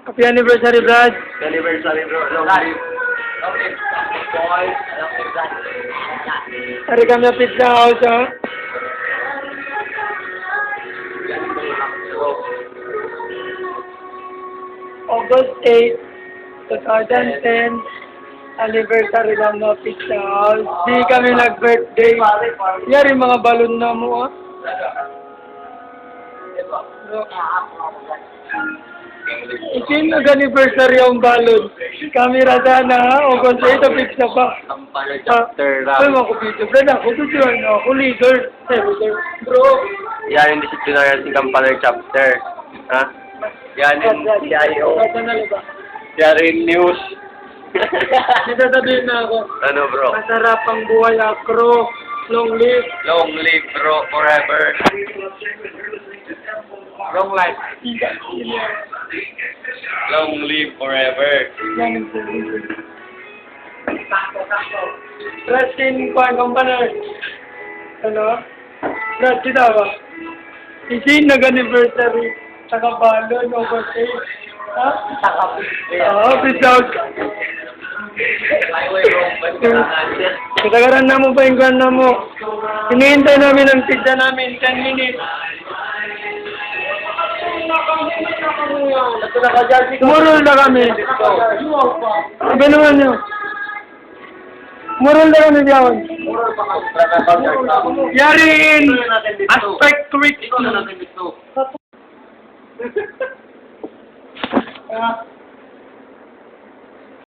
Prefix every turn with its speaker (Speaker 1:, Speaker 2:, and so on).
Speaker 1: Happy anniversary, Brad.
Speaker 2: Anniversary, bro. Long live. Long live. Boy. Long live, Brad.
Speaker 1: Hari kami sa pizza house, ha? August 8, 2010, anniversary lang ng pizza house. Di kami nag-birthday. Yari mga balon na mo, ha? Ikin nag-anniversary ang balon. Kamera sana, ha? August 8, ang pizza pa.
Speaker 2: Kampanya chapter
Speaker 1: Ay, mga kupito. Brad, ako tutuan na ako. Leader. Bro.
Speaker 2: Yan yung disciplinary Kampanya chapter. Ha? Yan yung CIO. Yan yung news.
Speaker 1: Nagsasabihin na ako.
Speaker 2: Ano, bro?
Speaker 1: Masarap ang buhay, akro. Long live.
Speaker 2: Long live, bro. Forever. Long life. Long live forever.
Speaker 1: Yan ang sabihin. Raskin Kwan Company. Ano? Brad, kita ba? Isin nag-anniversary sa Kabalon, August 8. Ha? Oo, pizza out. Katagaran na mo ba yung kwan na mo? Hinihintay namin ang pizza namin, 10 minutes. Murul na kami. Sabi naman nyo. Murul na kami diyan. Yarin! Aspect quick.